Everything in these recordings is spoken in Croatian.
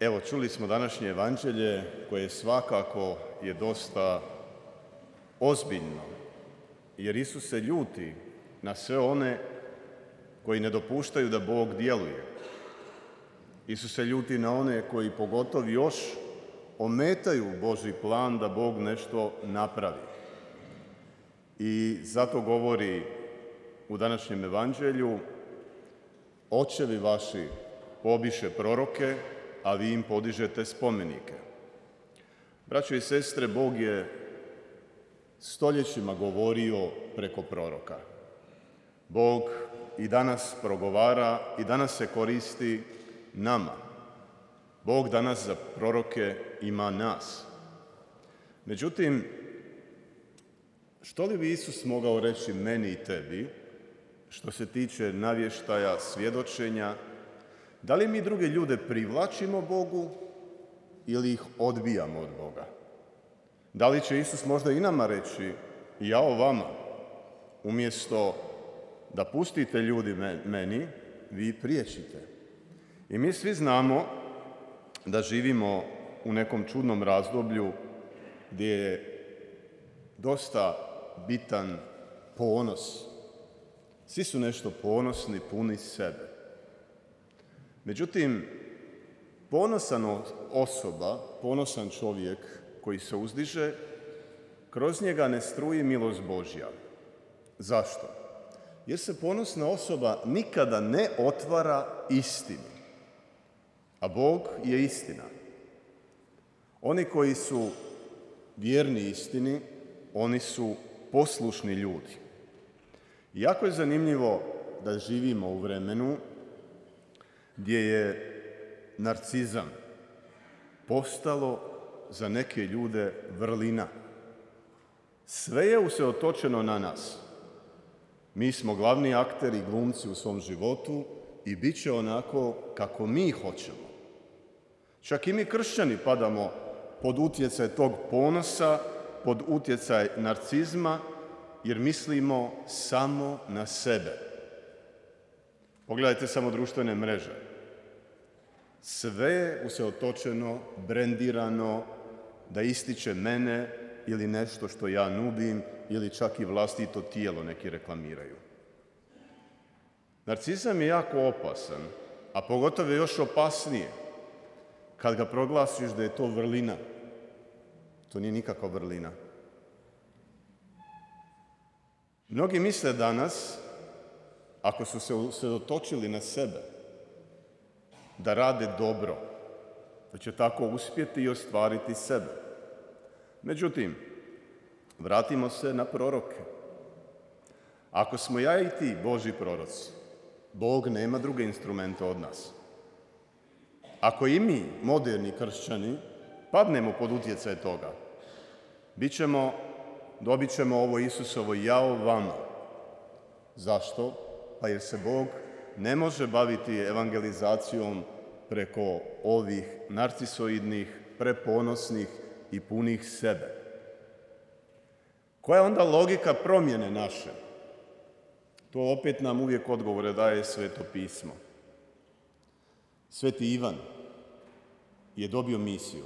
Evo, čuli smo današnje evanđelje koje svakako je dosta ozbiljno, jer Isus se ljuti na sve one koji ne dopuštaju da Bog djeluje. Isus se ljuti na one koji pogotovo još ometaju Božji plan da Bog nešto napravi. I zato govori u današnjem evanđelju: očevi vaši pobiše proroke, a vi im podižete spomenike. Braćo i sestre, Bog je stoljećima govorio preko proroka. Bog i danas progovara i danas se koristi nama. Bog danas za proroke ima nas. Međutim, što li bi Isus mogao reći meni i tebi što se tiče navještaja, svjedočenja? Da li mi druge ljude privlačimo Bogu ili ih odbijamo od Boga? Da li će Isus možda i nama reći: jao vama, umjesto da pustite ljudi meni, vi priječite? I mi svi znamo da živimo u nekom čudnom razdoblju gdje je dosta bitan ponos. Svi su nešto ponosni, puni sebe. Međutim, ponosan osoba, ponosan čovjek koji se uzdiže, kroz njega ne struji milost Božja. Zašto? Jer se ponosna osoba nikada ne otvara istini. A Bog je istina. Oni koji su vjerni istini, oni su poslušni ljudi. Jako je zanimljivo da živimo u vremenu gdje je narcizam postalo za neke ljude vrlina. Sve je usredotočeno na nas. Mi smo glavni akteri i glumci u svom životu i bit će onako kako mi hoćemo. Čak i mi kršćani padamo pod utjecaj tog ponosa, pod utjecaj narcizma, jer mislimo samo na sebe. Pogledajte samo društvene mreže. Sve je usredotočeno, brendirano, da ističe mene ili nešto što ja nudim, ili čak i vlastito tijelo neki reklamiraju. Narcizam je jako opasan, a pogotovo je još opasnije kad ga proglasiš da je to vrlina. To nije nikakva vrlina. Mnogi misle danas, ako su se usredotočili na sebe, da rade dobro, da će tako uspjeti i ostvariti sebe. Međutim, vratimo se na proroke. Ako smo ja i ti Božji proroci, Bog nema druge instrumente od nas. Ako i mi, moderni kršćani, padnemo pod utjecaj toga, dobit ćemo ovo Isusovo jao vama. Zašto? Pa jer se Bog ne može baviti evangelizacijom preko ovih narcisoidnih, preponosnih i punih sebe. Koja je onda logika promjene naše? To opet nam uvijek odgovore daje Sveto pismo. Sveti Ivan je dobio misiju,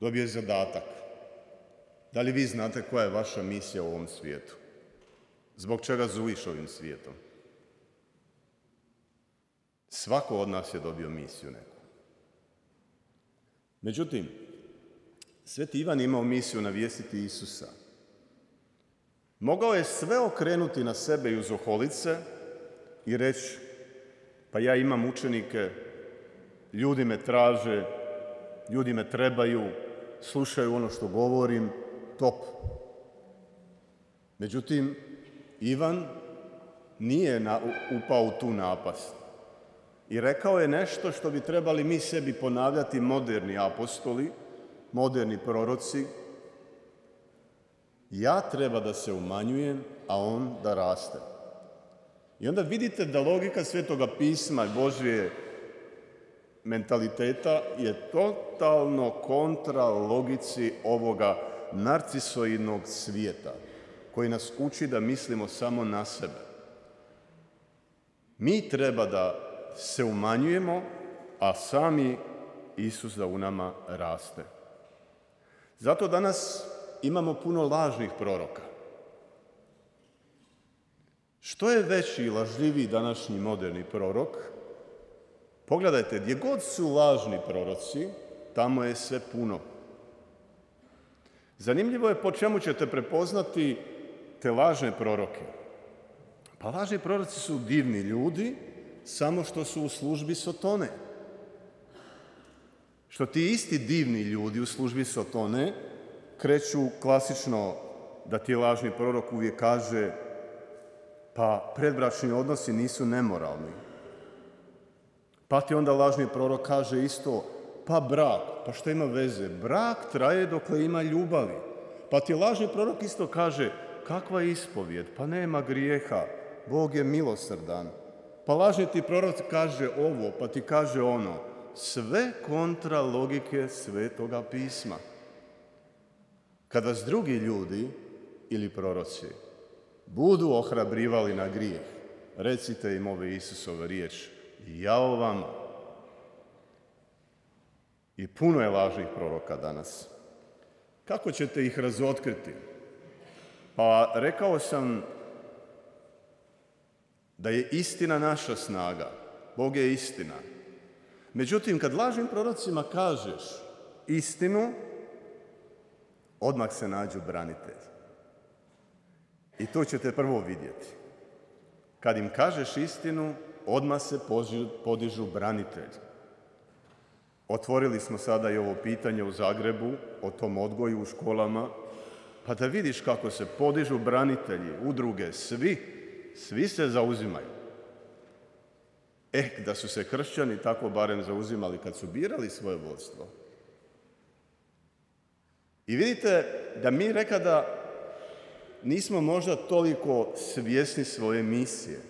dobio je zadatak. Da li vi znate koja je vaša misija u ovom svijetu? Zbog čega zujiš ovim svijetom? Svako od nas je dobio misiju neku. Međutim, Sveti Ivan je imao misiju navijestiti Isusa. Mogao je sve okrenuti na sebe i uz okolice i reći: pa ja imam učenike, ljudi me traže, ljudi me trebaju, slušaju ono što govorim, top. Međutim, Ivan nije upao u tu napast. I rekao je nešto što bi trebali mi sebi ponavljati moderni apostoli, moderni proroci: ja treba da se umanjujem, a on da raste. I onda vidite da logika Svetoga pisma i Božje mentaliteta je totalno kontra logici ovoga narcisoidnog svijeta koji nas uči da mislimo samo na sebe. Mi treba da se umanjujemo, a sami Isus da u nama raste. Zato danas imamo puno lažnih proroka. Što je veći i lažljiviji današnji moderni prorok? Pogledajte, gdje god su lažni proroci, tamo je sve puno. Zanimljivo je po čemu ćete prepoznati te lažne proroke. Pa lažni proroci su divni ljudi, samo što su u službi Sotone. Što ti isti divni ljudi u službi Sotone kreću klasično da ti lažni prorok uvijek kaže pa predbračni odnosi nisu nemoralni. Pa ti onda lažni prorok kaže isto pa brak, pa što ima veze? Brak traje dokle ima ljubavi. Pa ti lažni prorok isto kaže kakva ispovijed? Pa nema grijeha, Bog je milosrdan. Pa lažni ti prorok kaže ovo, pa ti kaže ono. Sve kontra logike Svetoga pisma. Kad vas drugi ljudi ili proroci budu ohrabrivali na grijeh, recite im ove Isusove riječi, jao vama. I puno je lažnih proroka danas. Kako ćete ih razotkriti? Pa rekao sam da je istina naša snaga. Bog je istina. Međutim, kad lažnim prorocima kažeš istinu, odmah se nađu branitelji. I to ćete prvo vidjeti. Kad im kažeš istinu, odmah se podižu branitelji. Otvorili smo sada i ovo pitanje u Zagrebu o tom odgoju u školama, pa da vidiš kako se podižu branitelji, udruge, svi se zauzimaju. Da su se kršćani tako barem zauzimali kad su birali svoje vodstvo. I vidite da mi nekada nismo možda toliko svjesni svoje misije.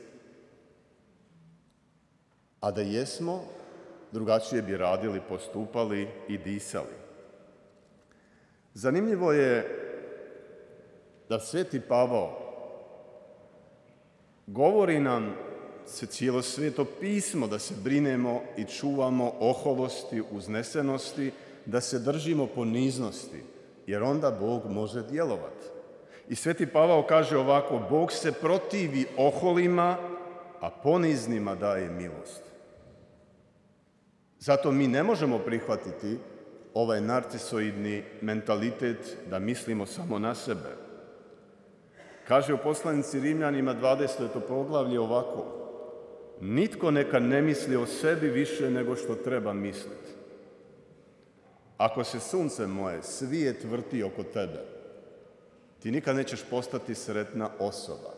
A da jesmo, drugačije bi radili, postupali i disali. Zanimljivo je da Sveti Pavao govori nam se cijelo Sveto pismo da se brinemo i čuvamo oholosti, uznesenosti, da se držimo poniznosti, jer onda Bog može djelovati. I Sveti Pavao kaže ovako, Bog se protivi oholima, a poniznima daje milost. Zato mi ne možemo prihvatiti ovaj narcisoidni mentalitet da mislimo samo na sebe. Kaže u poslanici Rimljanima 20. poglavlje ovako, nitko neka ne misli o sebi više nego što treba misliti. Ako se sunce moje svijet vrti oko tebe, ti nikad nećeš postati sretna osoba.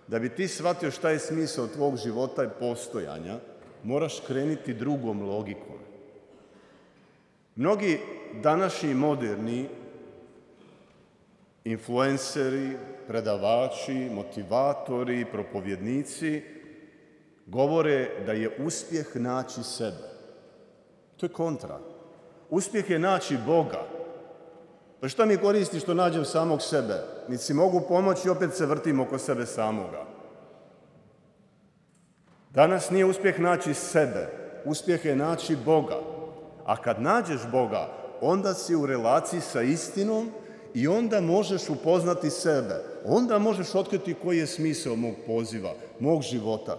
Da bi ti shvatio šta je smisao tvog života i postojanja, moraš krenuti drugom logikom. Mnogi današnji moderni influenceri, predavači, motivatori, propovjednici govore da je uspjeh naći sebe. To je kontra. Uspjeh je naći Boga. Pa šta mi koristi što nađem samog sebe? Niti si mogu pomoći, opet se vrtim oko sebe samoga. Danas nije uspjeh naći sebe, uspjeh je naći Boga. A kad nađeš Boga, onda si u relaciji sa istinom i onda možeš upoznati sebe. Onda možeš otkriti koji je smisao mog poziva, mog života.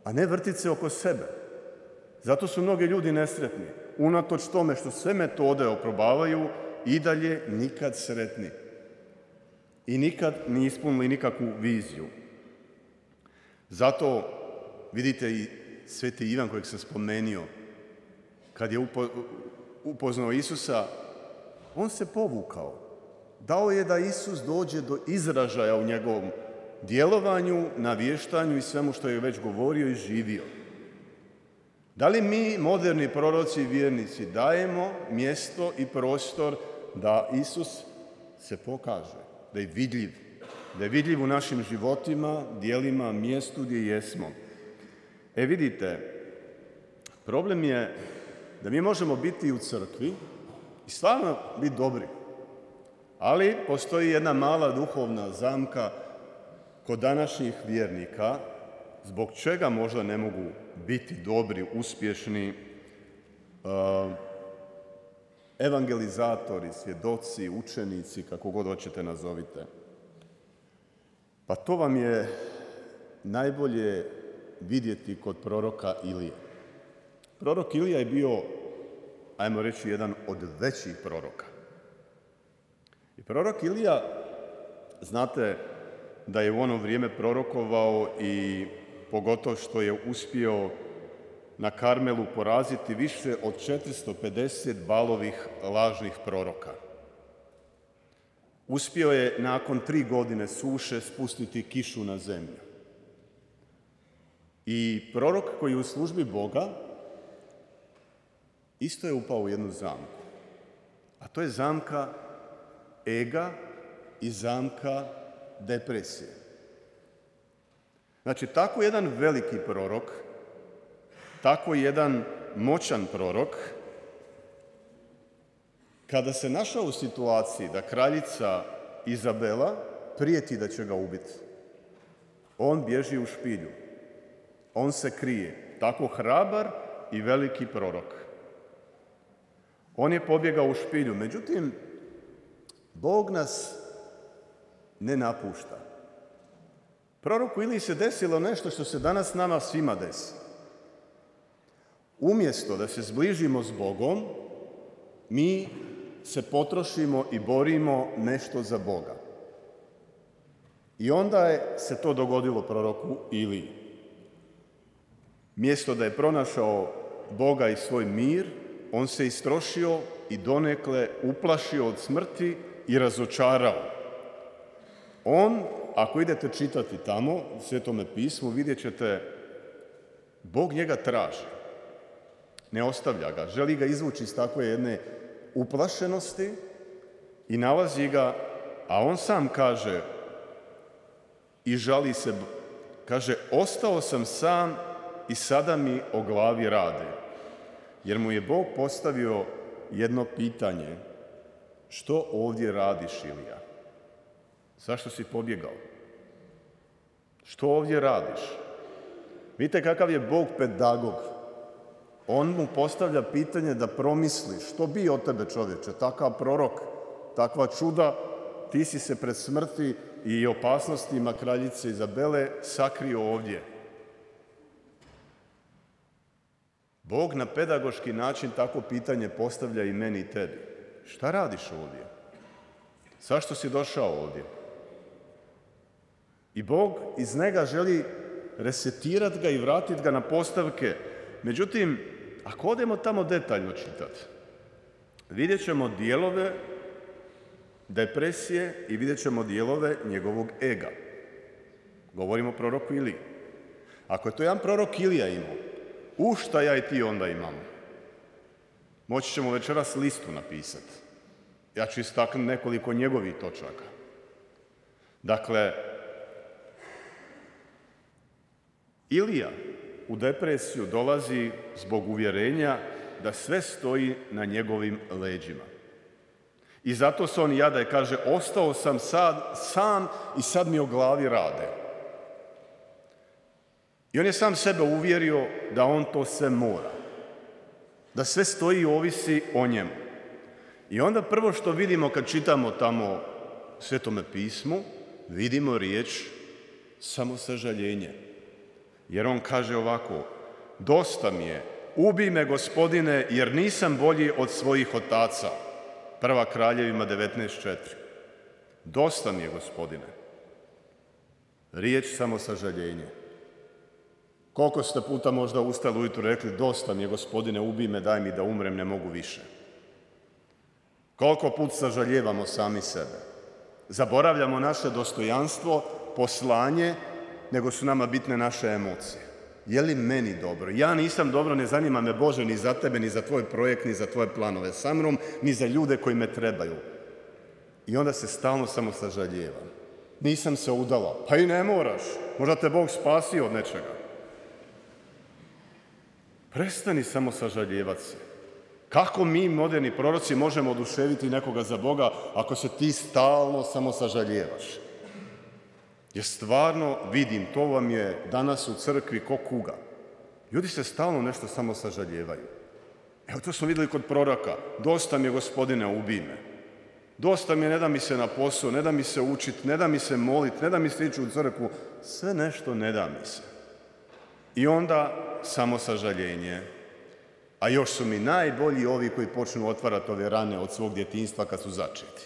A ne vrtiti se oko sebe. Zato su mnogi ljudi nesretni. Unatoč tome što sve metode oprobavaju, i dalje nikad sretni. I nikad ni ispunili nikakvu viziju. Zato vidite i Sveti Ivan kojeg sam spomenuo, kad je upoznao Isusa, on se povukao. Dao je da Isus dođe do izražaja u njegovom djelovanju, navještanju i svemu što je već govorio i živio. Da li mi, moderni proroci i vjernici, dajemo mjesto i prostor da Isus se pokaže, da je vidljiv? Da je vidljiv u našim životima, djelima, mjestu gdje jesmo. Vidite, problem je da mi možemo biti u crkvi i stvarno biti dobri. Ali postoji jedna mala duhovna zamka kod današnjih vjernika, zbog čega možda ne mogu biti dobri, uspješni, evangelizatori, svjedoci, učenici, kako god hoćete nazovite. Pa to vam je najbolje vidjeti kod proroka Ilije. Prorok Ilija je bio, ajmo reći, jedan od većih proroka. I prorok Ilija, znate da je u ono vrijeme prorokovao i pogotovo što je uspio na Karmelu poraziti više od 450 Balovih lažnih proroka. Uspio je nakon 3 godine suše spustiti kišu na zemlju. I prorok koji je u službi Boga isto je upao u jednu zamku. A to je zamka ega i zamka depresije. Znači, tako jedan veliki prorok, tako jedan moćan prorok, kada se našao u situaciji da kraljica Izabela prijeti da će ga ubiti, on bježi u špilju. On se krije. Tako hrabar i veliki prorok. On je pobjegao u špilju. Međutim, Bog nas ne napušta. Proroku Iliji se desilo nešto što se danas nama svima desi. Umjesto da se zbližimo s Bogom, mi se potrošimo i borimo nešto za Boga. I onda se to dogodilo proroku Iliji. Mjesto da je pronašao Boga i svoj mir, on se istrošio i donekle uplašio od smrti i razočarao. On, ako idete čitati tamo, u Svetome pismu, vidjet ćete, Bog njega traži. Ne ostavlja ga, želi ga izvući iz takve jedne uplašenosti i nalazi ga, a on sam kaže i žali se, kaže, ostao sam sam i sada mi o glavi rade. Jer mu je Bog postavio jedno pitanje. Što ovdje radiš, Ilija? Zašto si pobjegao? Što ovdje radiš? Vidite kakav je Bog pedagog. On mu postavlja pitanje da promisli što bi od tebe, čovječe, takav prorok, takva čuda, ti si se pred smrti i opasnostima kraljice Izabele sakrio ovdje. Bog na pedagoški način tako pitanje postavlja i meni i tebi. Šta radiš ovdje? Zašto si došao ovdje? I Bog iz njega želi resetirati ga i vratiti ga na postavke. Međutim, ako odemo tamo detaljno čitati, vidjet ćemo dijelove depresije i vidjet ćemo dijelove njegovog ega. Govorimo o proroku Iliji. Ako je to jedan prorok Ilija imao, šta ja i ti onda imamo? Moći ćemo večeras listu napisati. Ja ću istaknuti nekoliko njegovih točaka. Dakle, Ilija u depresiju dolazi zbog uvjerenja da sve stoji na njegovim leđima. I zato se on jada i kaže, ostao sam sam i sad mi o glavi rade. I on je sam sebe uvjerio da on to sve mora. Da sve stoji i ovisi o njemu. I onda prvo što vidimo kad čitamo tamo u Svetome pismu, vidimo riječ samosažaljenje. Jer on kaže ovako, dosta mi je, ubij me, Gospodine, jer nisam bolji od svojih otaca. 1. Kraljevima 19.4. Dosta mi je, Gospodine. Riječ samosažaljenje. Koliko ste puta možda ustali ujutro rekli, dosta mi je, Gospodine, ubij me, daj mi da umrem, ne mogu više. Koliko put sažaljevamo sami sebe. Zaboravljamo naše dostojanstvo, poslanje, nego su nama bitne naše emocije. Je li meni dobro? Ja nisam dobro, ne zanima me, Bože, ni za tebe, ni za tvoj projekt, ni za tvoje planove sa mnom, ni za ljude koji me trebaju. I onda se stalno samo sažaljeva. Nisam se udala. Pa i ne moraš. Možda te Bog spasio od nečega. Prestani samo sažaljevati se. Kako mi, moderni proroci, možemo oduševiti nekoga za Boga ako se ti stalno samo sažaljevaš? Jer stvarno vidim, to vam je danas u crkvi ko kuga. Ljudi se stalno nešto samo sažaljevaju. Evo, to smo vidjeli kod proroka. Dosta mi je, Gospodine, ubij me. Dosta mi je, ne da mi se na posao, ne da mi se učiti, ne da mi se moliti, ne da mi se ići u crkvu. Sve nešto ne da mi se. I onda samo sažaljenje. A još su mi najbolji ovi koji počnu otvarati ove rane od svog djetinjstva kad su začeti.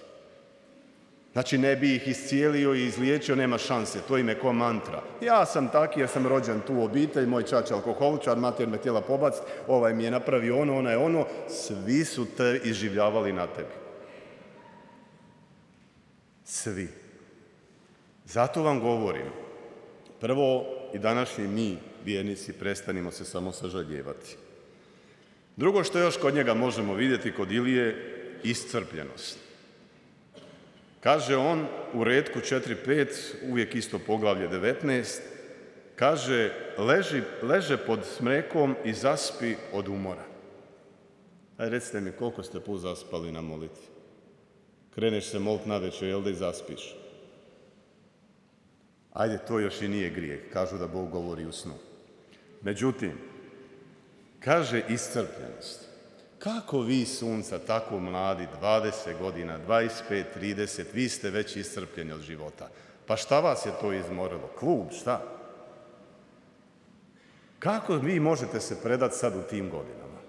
Znači, ne bi ih iscijelio i izliječio, nema šanse, to im je ko mantra. Ja sam taki jer sam rođen tu u obitelj, moj čača alkoholičar, mater me htjela pobaciti, ovaj mi je napravio ono, ona je ono, svi su te izživljavali na tebi. Svi. Zato vam govorim, prvo i današnji mi, vjernici, prestanimo se samo sažaljevati. Drugo što još kod njega možemo vidjeti, kod Ilije, iscrpljenost. Kaže on u retku 4.5, uvijek isto poglavlje 19, kaže, leže pod smrekom i zaspi od umora. Ajde, recite mi, koliko ste put zaspali na molitvi? Kreneš se moliti navečer, jel da i zaspiš? Ajde, to još i nije grijeh, kažu da Bog govori u snu. Međutim, kaže iscrpljenost. Kako vi, sunca, tako mladi, 20 godina, 25, 30, vi ste već iscrpljeni od života. Pa šta vas je to izmorilo? Klub, šta? Kako vi možete se predati sad u tim godinama?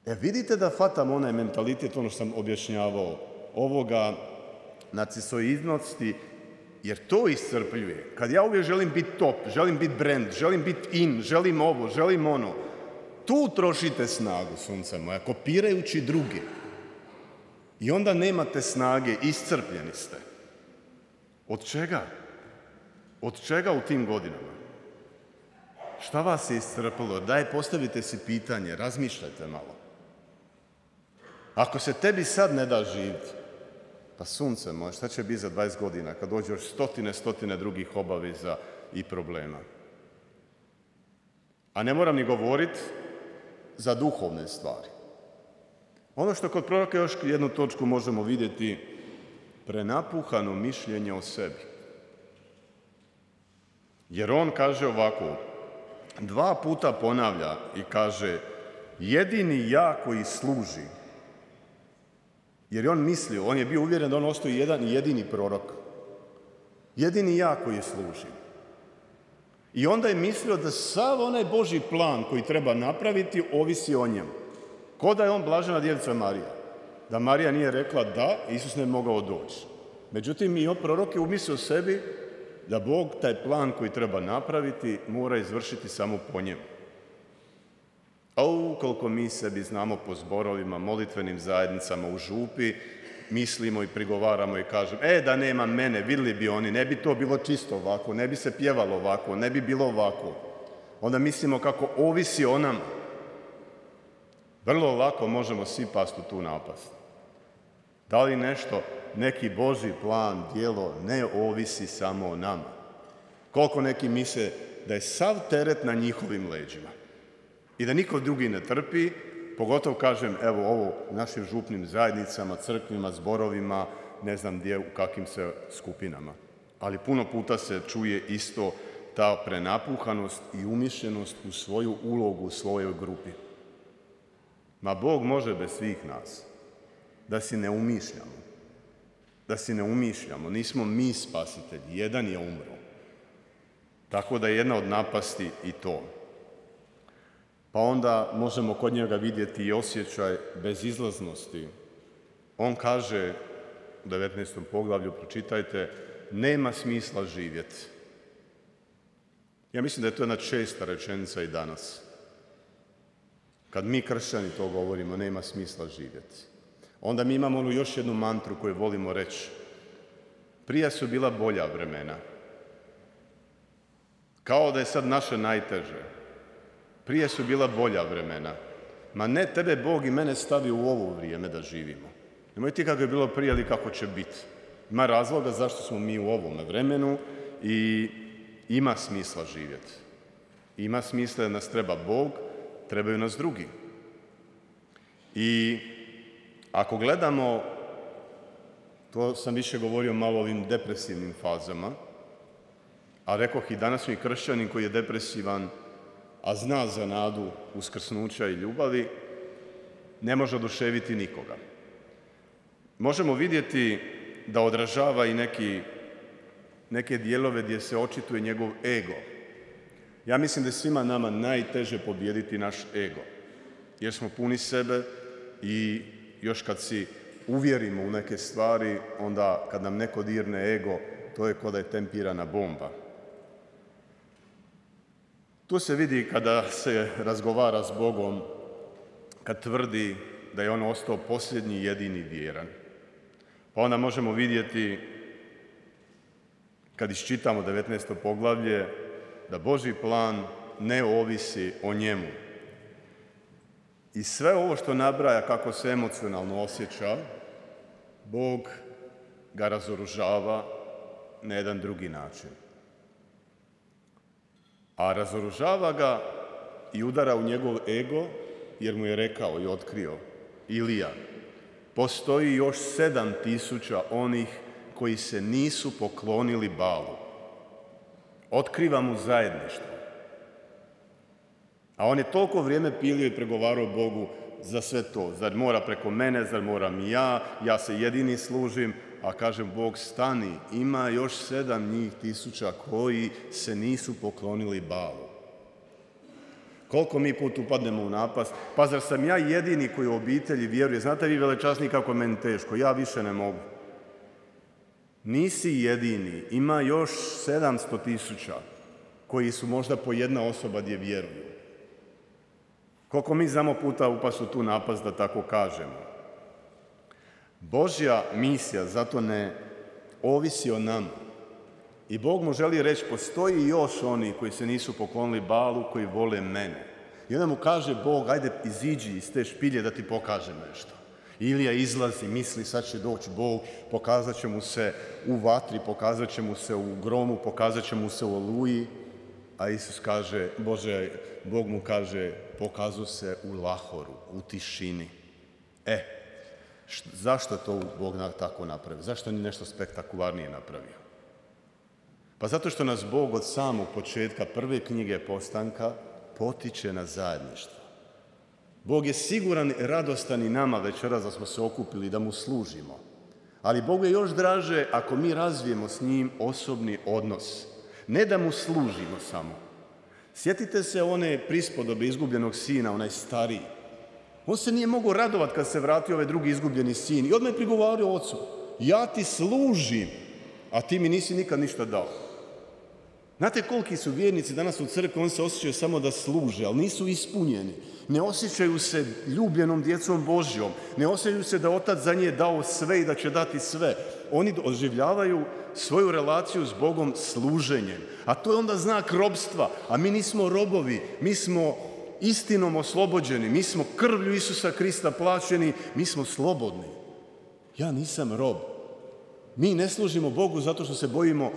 Vidite da fatam onaj mentalitet, ono što sam objašnjavao, ovoga narcisoidnosti, jer to iscrpljuje. Kad ja uvijek želim biti top, želim biti brand, želim biti in, želim ovo, želim ono, tu trošite snagu, sunca moja, kopirajući druge. I onda nemate snage, iscrpljeni ste. Od čega? Od čega u tim godinama? Šta vas je iscrpilo? Daj, postavite si pitanje, razmišljajte malo. Ako se tebi sad ne da živjeti, pa sunce moje, šta će biti za 20 godina kad dođe još stotine drugih obaveza i problema? A ne moram ni govoriti za duhovne stvari. Ono što kod proroka još jednu točku možemo vidjeti, prenapuhano mišljenje o sebi. Jer on kaže ovako, 2 puta ponavlja i kaže, jedini ja koji služi. Jer je on mislio, on je bio uvjeren da on ostaje jedan i jedini prorok. Jedini ja koji služi. I onda je mislio da sav onaj Božji plan koji treba napraviti ovisi o njemu. Ko da je on blažena djevica Marija. Da Marija nije rekla da, Isus ne bi mogao doći. Međutim, i on prorok je umislio sebi da Bog taj plan koji treba napraviti mora izvršiti samo po njemu. A ukoliko mi sebi znamo po zborovima, molitvenim zajednicama u župi, mislimo i prigovaramo i kažemo, da nema mene, vidjeli bi oni, ne bi to bilo čisto ovako, ne bi se pjevalo ovako, ne bi bilo ovako. Onda mislimo kako ovisi o nama. Vrlo lako možemo svi pasti u tu napast. Da li nešto, neki Božji plan, djelo ne ovisi samo o nama? Koliko neki misle da je sav teret na njihovim leđima i da niko drugi ne trpi, pogotovo kažem, evo ovo u našim župnim zajednicama, crkvima, zborovima, ne znam gdje, u kakvim se skupinama. Ali puno puta se čuje isto ta prenapuhanost i umišljenost u svoju ulogu, u svojoj grupi. Ma Bog može bez svih nas. Da si ne umišljamo. Da si ne umišljamo. Nismo mi spasitelji. Jedan je umro. Tako da je jedna od napasti i to. Pa onda možemo kod njega vidjeti i osjećaj bezizlaznosti. On kaže u 19. poglavlju, pročitajte, nema smisla živjeti. Ja mislim da je to jedna česta rečenica i danas. Kad mi kršćani to govorimo, nema smisla živjeti. Onda mi imamo onu još jednu mantru koju volimo reći. Prije su bila bolja vremena. Kao da je sad naše najteže. Prije su bila bolja vremena. Ma ne, tebe Bog i mene stavi u ovo vrijeme da živimo. Nemoj ti kako je bilo prije ili kako će biti. Ima razloga zašto smo mi u ovome vremenu i ima smisla živjeti. Ima smisla da nas treba Bog, trebaju nas drugi. I ako gledamo, to sam više govorio malo o ovim depresivnim fazama, a rekoh i danas mi kršćanin koji je depresivan, a zna za nadu uskrsnuća i ljubavi, ne može oduševiti nikoga. Možemo vidjeti da odražava i neke dijelove gdje se očituje njegov ego. Ja mislim da je svima nama najteže pobijediti naš ego, jer smo puni sebe i još kad si uvjerimo u neke stvari, onda kad nam neko dirne ego, to je kao da je tempirana bomba. Tu se vidi kada se razgovara s Bogom, kad tvrdi da je on ostao posljednji i jedini vjeran. Pa onda možemo vidjeti, kad iščitamo 19. poglavlje, da Božji plan ne ovisi o njemu. I sve ovo što nabraja kako se emocionalno osjeća, Bog ga razoružava na jedan drugi način. A razoružava ga i udara u njegov ego, jer mu je rekao i otkrio Ilija, postoji još 7.000 onih koji se nisu poklonili Balu. Otkriva mu zajedništvo. A on je toliko vrijeme pilio i pregovarao Bogu za sve to. Zar mora preko mene, zar moram i ja se jedini služim, a kažem Bog stani, ima još 7.000 koji se nisu poklonili Balu. Koliko mi put upadnemo u napast, pa zar sam ja jedini koji u obitelji vjeruje? Znate vi velečasni kako je meni teško, ja više ne mogu. Nisi jedini, ima još 700.000 koji su možda po jedna osoba gdje vjeruju. Koliko mi znamo puta upast u tu napast, da tako kažemo. Božja misija zato ne ovisi o nama. I Bog mu želi reći, postoji još oni koji se nisu poklonili Balu, koji vole mene. I onda mu kaže Bog, ajde iziđi iz te špilje da ti pokažem nešto. Ilija izlazi, misli sad će doći Bog, pokazat će mu se u vatri, pokazat će mu se u gromu, pokazat će mu se u oluji. A Isus kaže, Bog mu kaže, pokazuje se u lahoru, u tišini. Zašto to Bog tako napravi? Zašto nije nešto spektakularnije napravio? Pa zato što nas Bog od samog početka prve knjige Postanka potiče na zajedništvo. Bog je siguran i radostan i nama večeras da smo se okupili, da mu služimo. Ali Bogu je još draže ako mi razvijemo s njim osobni odnos. Ne da mu služimo samo. Sjetite se one prispodobe izgubljenog sina, onaj stariji. On se nije mogao radovati kad se vratio ovaj drugi izgubljeni sin. I odmah je prigovorio ocu, ja ti služim, a ti mi nisi nikad ništa dao. Znate koliki su vjernici danas u crkvi, oni se osjećaju samo da služe, ali nisu ispunjeni. Ne osjećaju se ljubljenom djecom Božjom. Ne osjećaju se da Otac za nje dao sve i da će dati sve. Oni oživljavaju svoju relaciju s Bogom služenjem. A to je onda znak robstva. A mi nismo robovi, mi smo istinom oslobođeni, mi smo krvlju Isusa Krista plaćeni, mi smo slobodni. Ja nisam rob. Mi ne služimo Bogu zato što se bojimo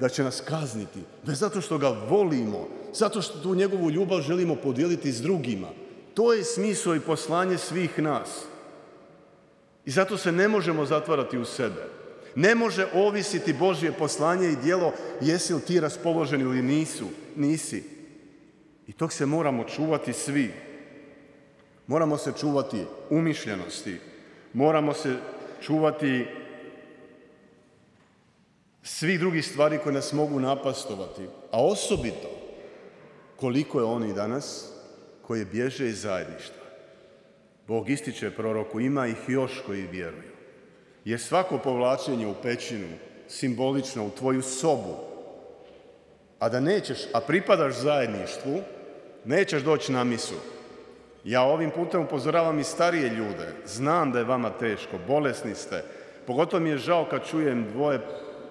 da će nas kazniti, već zato što ga volimo, zato što tu njegovu ljubav želimo podijeliti s drugima. To je smisao i poslanje svih nas. I zato se ne možemo zatvarati u sebe. Ne može ovisiti Božje poslanje i djelo jesi li ti raspoložen ili nisi. I tog se moramo čuvati svi. Moramo se čuvati umišljenosti. Moramo se čuvati svih drugih stvari koje nas mogu napastovati. A osobito koliko je oni danas koji bježe iz zajedništva. Bog ističe proroku, ima ih još koji vjeruju. Jer svako povlačenje u pećinu, simbolično u tvoju sobu, a pripadaš zajedništvu, nećeš doći na misu. Ja ovim putem upozoravam i starije ljude. Znam da je vama teško, bolesni ste. Pogotovo mi je žao kad čujem dvoje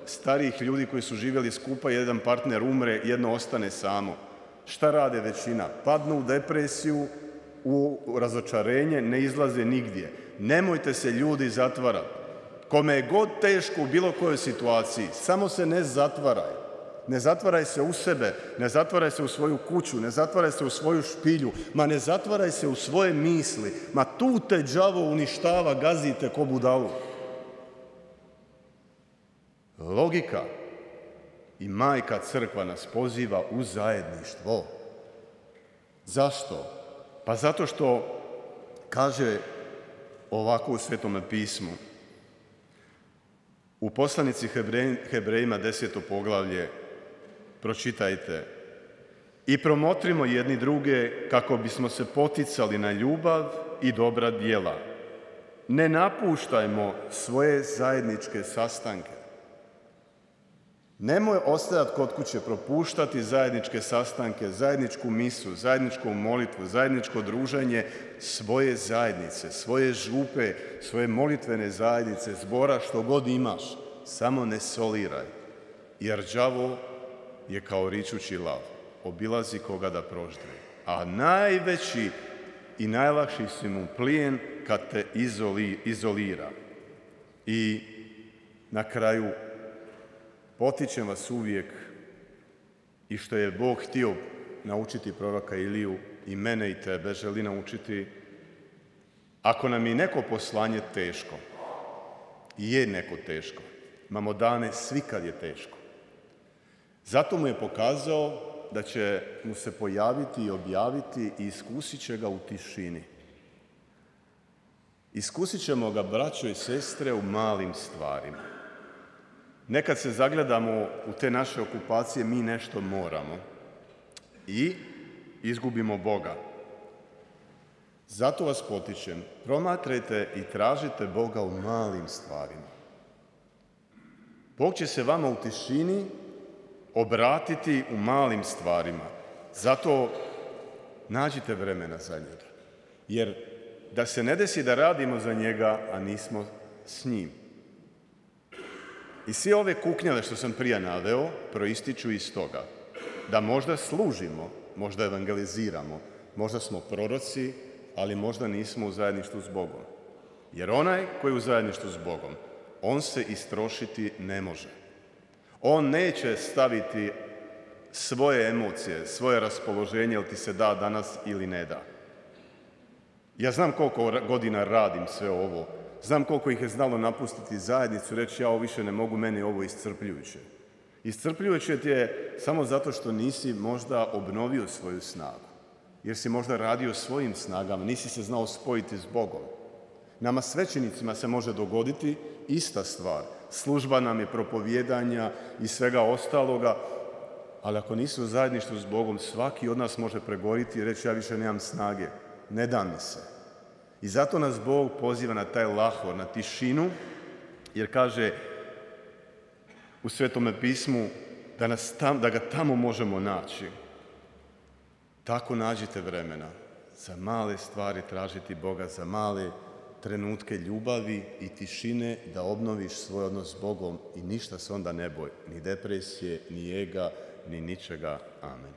starijih ljudi koji su živjeli skupa, jedan partner umre, jedno ostane samo. Šta rade većina? Padnu u depresiju, u razočarenje, ne izlaze nigdje. Nemojte se ljudi zatvarati. Kome je god teško u bilo kojoj situaciji, samo se ne zatvaraj. Ne zatvaraj se u sebe, ne zatvaraj se u svoju kuću, ne zatvaraj se u svoju špilju, ne zatvaraj se u svoje misli. Tu te đavo uništava, gazite ko budalu. Logika i majka crkva nas poziva u zajedništvo. Zašto? Pa zato što kaže ovako u Svetome pismu. U poslanici Hebrejima 10. poglavlje pročitajte: i promotrimo jedni druge kako bismo se poticali na ljubav i dobra djela. Ne napuštajmo svoje zajedničke sastanke. Nemoj ostajati kod kuće, propuštati zajedničke sastanke, zajedničku misu, zajedničku molitvu, zajedničko druženje svoje zajednice, svoje župe, svoje molitvene zajednice, zbora, što god imaš. Samo ne soliraj, jer đavo je kao ričući lav, obilazi koga da proždre. A najveći i najlakši si mu plijen kad te izolira. I na kraju potičem vas uvijek, i što je Bog htio naučiti proroka Iliju, i mene i tebe želi naučiti, ako nam je neko poslanje teško, i je neko teško, imamo dane svi kad je teško, zato mu je pokazao da će mu se pojaviti i objaviti i iskusit će ga u tišini. Iskusit ćemo ga, braćo i sestre, u malim stvarima. Nekad se zagledamo u te naše okupacije, mi nešto moramo i izgubimo Boga. Zato vas potičem, promatrajte i tražite Boga u malim stvarima. Bog će se vama u tišini obratiti u malim stvarima. Zato nađite vremena za njega. Jer da se ne desi da radimo za njega, a nismo s njim. I sve ove kuknjave što sam prije naveo proističu iz toga da možda služimo, možda evangeliziramo, možda smo proroci, ali možda nismo u zajedništvu s Bogom. Jer onaj koji je u zajedništvu s Bogom, on se istrošiti ne može. On neće staviti svoje emocije, svoje raspoloženje, jel ti se da danas ili ne da. Ja znam koliko godina radim sve ovo. Znam koliko ih je znalo napustiti zajednicu, reći ja ovo više ne mogu, meni ovo iscrpljujuće. Iscrpljujuće ti je samo zato što nisi možda obnovio svoju snagu. Jer si možda radio svojim snagama, nisi se znao spojiti s Bogom. Nama svećenicima se može dogoditi ista stvar. Služba nam je propovijedanja i svega ostaloga, ali ako nisi u zajedništvu s Bogom, svaki od nas može pregoriti i reći ja više nemam snage, ne da mi se. I zato nas Bog poziva na taj lahor, na tišinu, jer kaže u Svetome pismu da ga tamo možemo naći. Tako nađite vremena za male stvari, tražiti Boga, za male trenutke ljubavi i tišine, da obnoviš svoj odnos s Bogom i ništa se onda ne boj, ni depresije, ni ega, ni ničega. Amen.